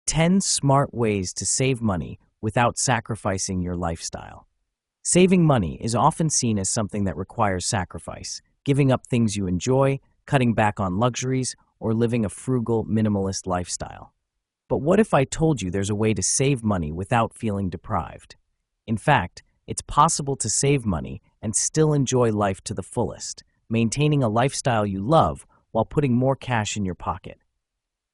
10 smart ways to save money without sacrificing your lifestyle. Saving money is often seen as something that requires sacrifice, giving up things you enjoy, cutting back on luxuries, or living a frugal, minimalist lifestyle. But what if I told you there's a way to save money without feeling deprived? In fact, it's possible to save money and still enjoy life to the fullest, maintaining a lifestyle you love while putting more cash in your pocket.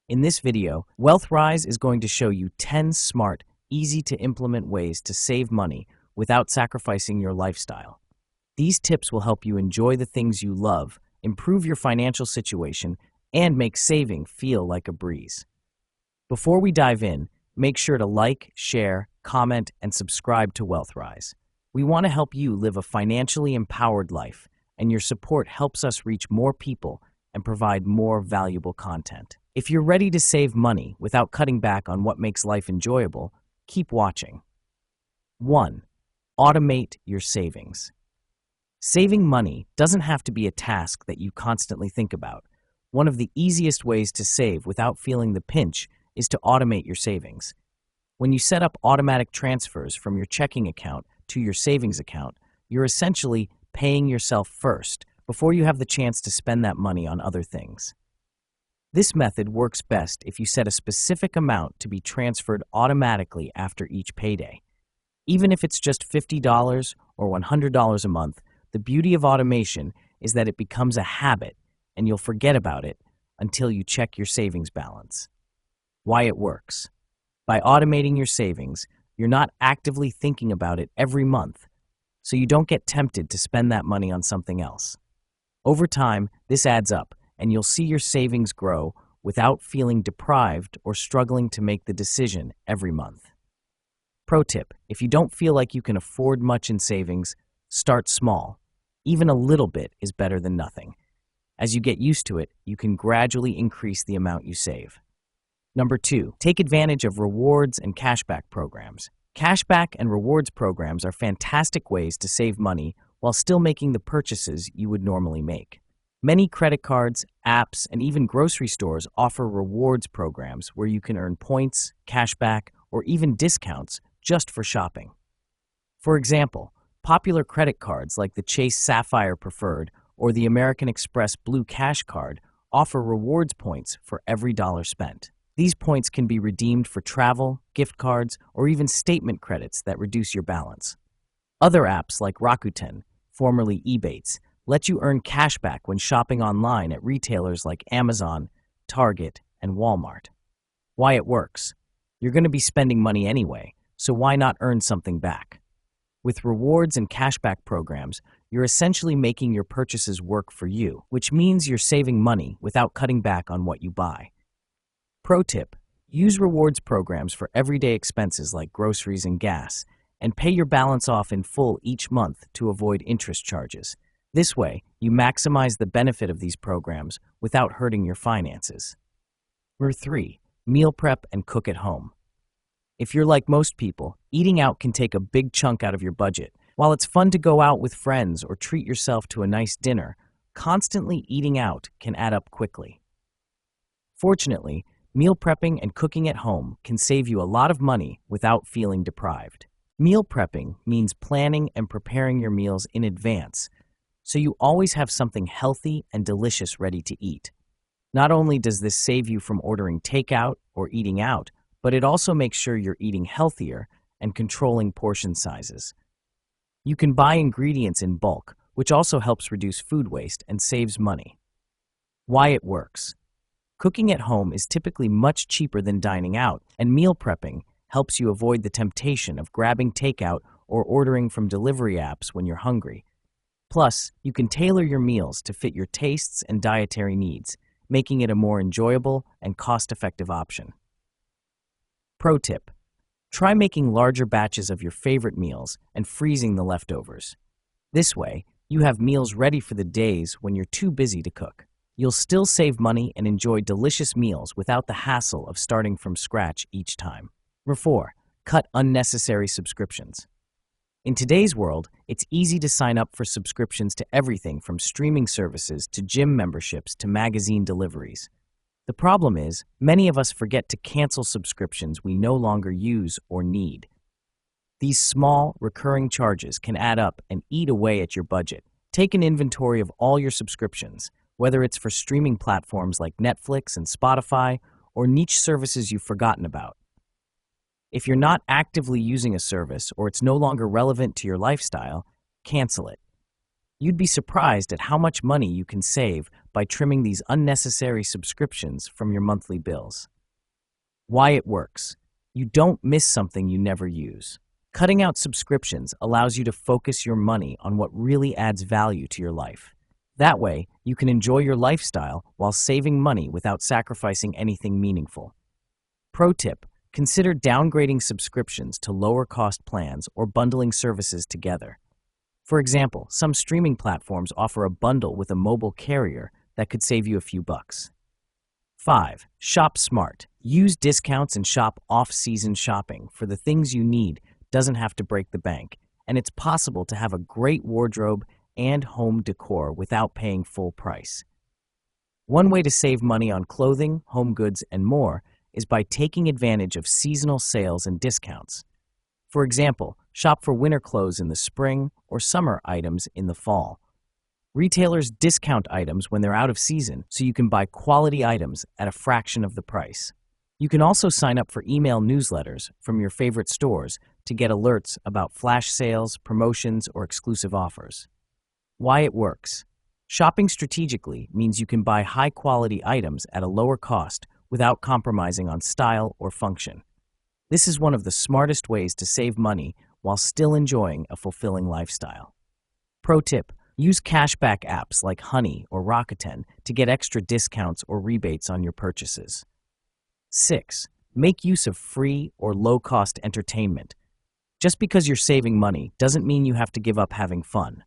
In this video, WealthRise is going to show you 10 smart, easy-to-implement ways to save money without sacrificing your lifestyle. These tips will help you enjoy the things you love, improve your financial situation, and make saving feel like a breeze. Before we dive in, make sure to like, share, comment, and subscribe to WealthRise. We want to help you live a financially empowered life, and your support helps us reach more people and provide more valuable content. If you're ready to save money without cutting back on what makes life enjoyable, keep watching. 1. Automate your savings. Saving money doesn't have to be a task that you constantly think about. One of the easiest ways to save without feeling the pinch is to automate your savings. When you set up automatic transfers from your checking account to your savings account, you're essentially paying yourself first before you have the chance to spend that money on other things. This method works best if you set a specific amount to be transferred automatically after each payday. Even if it's just $50 or $100 a month, the beauty of automation is that it becomes a habit and you'll forget about it until you check your savings balance. Why it works. By automating your savings, you're not actively thinking about it every month, so you don't get tempted to spend that money on something else. Over time, this adds up, and you'll see your savings grow without feeling deprived or struggling to make the decision every month. Pro tip, if you don't feel like you can afford much in savings, start small. Even a little bit is better than nothing. As you get used to it, you can gradually increase the amount you save. Number 2, take advantage of rewards and cashback programs. Cashback and rewards programs are fantastic ways to save money while still making the purchases you would normally make. Many credit cards, apps, and even grocery stores offer rewards programs where you can earn points, cashback, or even discounts just for shopping. For example, popular credit cards like the Chase Sapphire Preferred or the American Express Blue Cash Card offer rewards points for every dollar spent. These points can be redeemed for travel, gift cards, or even statement credits that reduce your balance. Other apps like Rakuten, formerly Ebates, let you earn cashback when shopping online at retailers like Amazon, Target, and Walmart. Why it works. You're going to be spending money anyway, so why not earn something back? With rewards and cashback programs, you're essentially making your purchases work for you, which means you're saving money without cutting back on what you buy. Pro tip, use rewards programs for everyday expenses like groceries and gas, and pay your balance off in full each month to avoid interest charges. This way, you maximize the benefit of these programs without hurting your finances. Number 3, meal prep and cook at home. If you're like most people, eating out can take a big chunk out of your budget. While it's fun to go out with friends or treat yourself to a nice dinner, constantly eating out can add up quickly. Fortunately, meal prepping and cooking at home can save you a lot of money without feeling deprived. Meal prepping means planning and preparing your meals in advance, so you always have something healthy and delicious ready to eat. Not only does this save you from ordering takeout or eating out, but it also makes sure you're eating healthier and controlling portion sizes. You can buy ingredients in bulk, which also helps reduce food waste and saves money. Why it works. Cooking at home is typically much cheaper than dining out, and meal prepping helps you avoid the temptation of grabbing takeout or ordering from delivery apps when you're hungry. Plus, you can tailor your meals to fit your tastes and dietary needs, making it a more enjoyable and cost-effective option. Pro tip, try making larger batches of your favorite meals and freezing the leftovers. This way, you have meals ready for the days when you're too busy to cook. You'll still save money and enjoy delicious meals without the hassle of starting from scratch each time. Number 4, cut unnecessary subscriptions. In today's world, it's easy to sign up for subscriptions to everything from streaming services to gym memberships to magazine deliveries. The problem is, many of us forget to cancel subscriptions we no longer use or need. These small, recurring charges can add up and eat away at your budget. Take an inventory of all your subscriptions, whether it's for streaming platforms like Netflix and Spotify or niche services you've forgotten about. If you're not actively using a service or it's no longer relevant to your lifestyle, cancel it. You'd be surprised at how much money you can save by trimming these unnecessary subscriptions from your monthly bills. Why it works. You don't miss something you never use. Cutting out subscriptions allows you to focus your money on what really adds value to your life. That way, you can enjoy your lifestyle while saving money without sacrificing anything meaningful. Pro tip: consider downgrading subscriptions to lower-cost plans or bundling services together. For example, some streaming platforms offer a bundle with a mobile carrier that could save you a few bucks. 5. Shop smart. Use discounts and shop off-season shopping for the things you need. Doesn't have to break the bank, and it's possible to have a great wardrobe and home decor without paying full price. One way to save money on clothing, home goods, and more is by taking advantage of seasonal sales and discounts. For example, shop for winter clothes in the spring or summer items in the fall. Retailers discount items when they're out of season so you can buy quality items at a fraction of the price. You can also sign up for email newsletters from your favorite stores to get alerts about flash sales, promotions, or exclusive offers. Why it works. Shopping strategically means you can buy high-quality items at a lower cost without compromising on style or function. This is one of the smartest ways to save money while still enjoying a fulfilling lifestyle. Pro tip: use cashback apps like Honey or Rakuten to get extra discounts or rebates on your purchases. 6. Make use of free or low-cost entertainment. Just because you're saving money doesn't mean you have to give up having fun.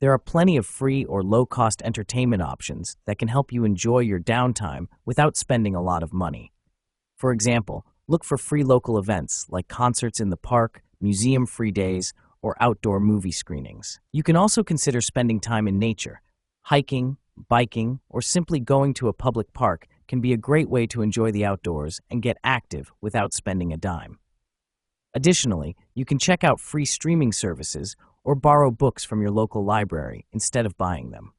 There are plenty of free or low-cost entertainment options that can help you enjoy your downtime without spending a lot of money. For example, look for free local events like concerts in the park, museum-free days, or outdoor movie screenings. You can also consider spending time in nature. Hiking, biking, or simply going to a public park can be a great way to enjoy the outdoors and get active without spending a dime. Additionally, you can check out free streaming services or borrow books from your local library instead of buying them.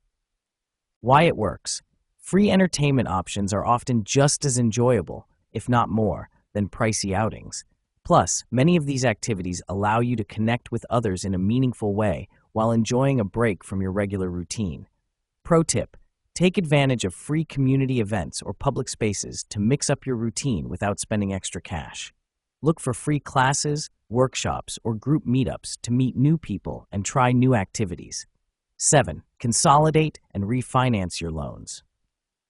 Why it works. Free entertainment options are often just as enjoyable, if not more, than pricey outings. Plus, many of these activities allow you to connect with others in a meaningful way while enjoying a break from your regular routine. Pro tip: take advantage of free community events or public spaces to mix up your routine without spending extra cash. Look for free classes, workshops, or group meetups to meet new people and try new activities. 7. Consolidate and refinance your loans.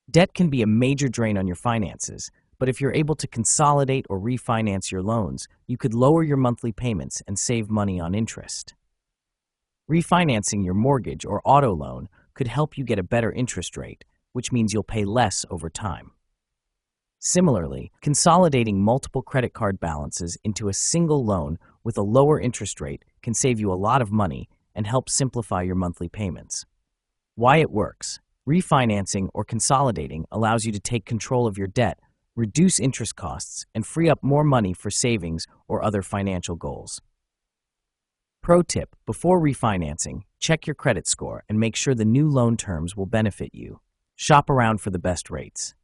Debt can be a major drain on your finances, but if you're able to consolidate or refinance your loans, you could lower your monthly payments and save money on interest. Refinancing your mortgage or auto loan could help you get a better interest rate, which means you'll pay less over time. Similarly, consolidating multiple credit card balances into a single loan with a lower interest rate can save you a lot of money and help simplify your monthly payments. Why it works. Refinancing or consolidating allows you to take control of your debt, reduce interest costs, and free up more money for savings or other financial goals. Pro tip: before refinancing, check your credit score and make sure the new loan terms will benefit you. Shop around for the best rates.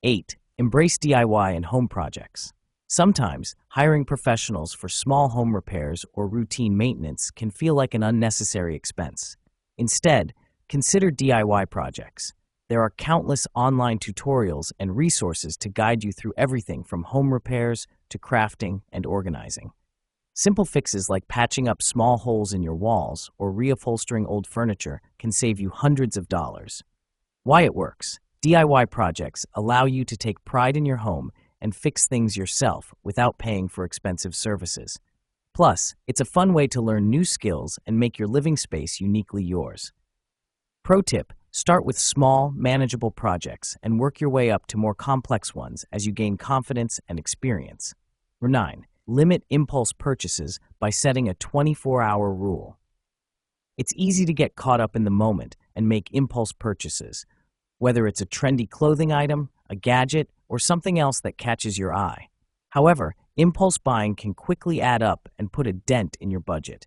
8. Embrace DIY and home projects. Sometimes, hiring professionals for small home repairs or routine maintenance can feel like an unnecessary expense. Instead, consider DIY projects. There are countless online tutorials and resources to guide you through everything from home repairs to crafting and organizing. Simple fixes like patching up small holes in your walls or reupholstering old furniture can save you hundreds of dollars. Why it works. DIY projects allow you to take pride in your home and fix things yourself without paying for expensive services. Plus, it's a fun way to learn new skills and make your living space uniquely yours. Pro tip: start with small, manageable projects and work your way up to more complex ones as you gain confidence and experience. 9. Limit impulse purchases by setting a 24-hour rule. It's easy to get caught up in the moment and make impulse purchases. Whether it's a trendy clothing item, a gadget, or something else that catches your eye. However, impulse buying can quickly add up and put a dent in your budget.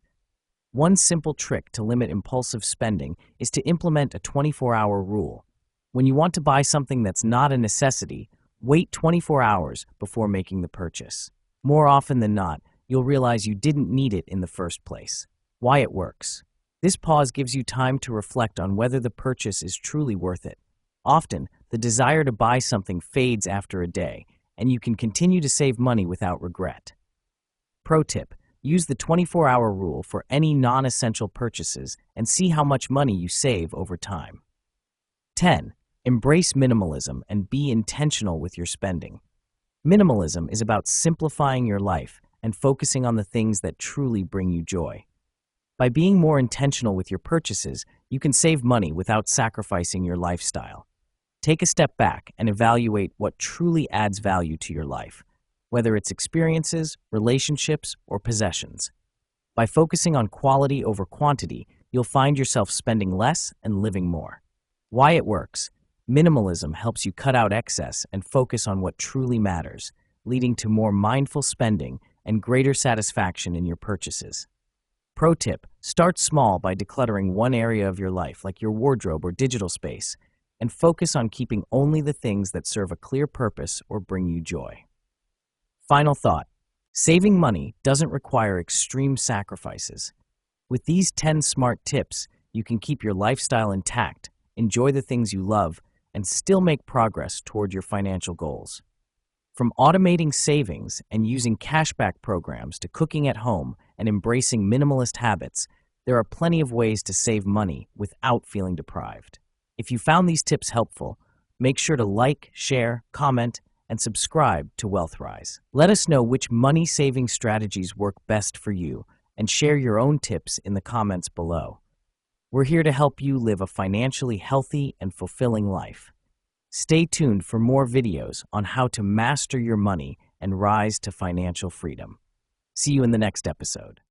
One simple trick to limit impulsive spending is to implement a 24-hour rule. When you want to buy something that's not a necessity, wait 24 hours before making the purchase. More often than not, you'll realize you didn't need it in the first place. Why it works. This pause gives you time to reflect on whether the purchase is truly worth it. Often, the desire to buy something fades after a day, and you can continue to save money without regret. Pro tip: use the 24-hour rule for any non-essential purchases and see how much money you save over time. 10. Embrace minimalism and be intentional with your spending. Minimalism is about simplifying your life and focusing on the things that truly bring you joy. By being more intentional with your purchases, you can save money without sacrificing your lifestyle. Take a step back and evaluate what truly adds value to your life, whether it's experiences, relationships, or possessions. By focusing on quality over quantity, you'll find yourself spending less and living more. Why it works. Minimalism helps you cut out excess and focus on what truly matters, leading to more mindful spending and greater satisfaction in your purchases. Pro tip: start small by decluttering one area of your life, like your wardrobe or digital space, and focus on keeping only the things that serve a clear purpose or bring you joy. Final thought: saving money doesn't require extreme sacrifices. With these 10 smart tips, you can keep your lifestyle intact, enjoy the things you love, and still make progress toward your financial goals. From automating savings and using cashback programs to cooking at home and embracing minimalist habits, there are plenty of ways to save money without feeling deprived. If you found these tips helpful, make sure to like, share, comment, and subscribe to WealthRise. Let us know which money-saving strategies work best for you, and share your own tips in the comments below. We're here to help you live a financially healthy and fulfilling life. Stay tuned for more videos on how to master your money and rise to financial freedom. See you in the next episode.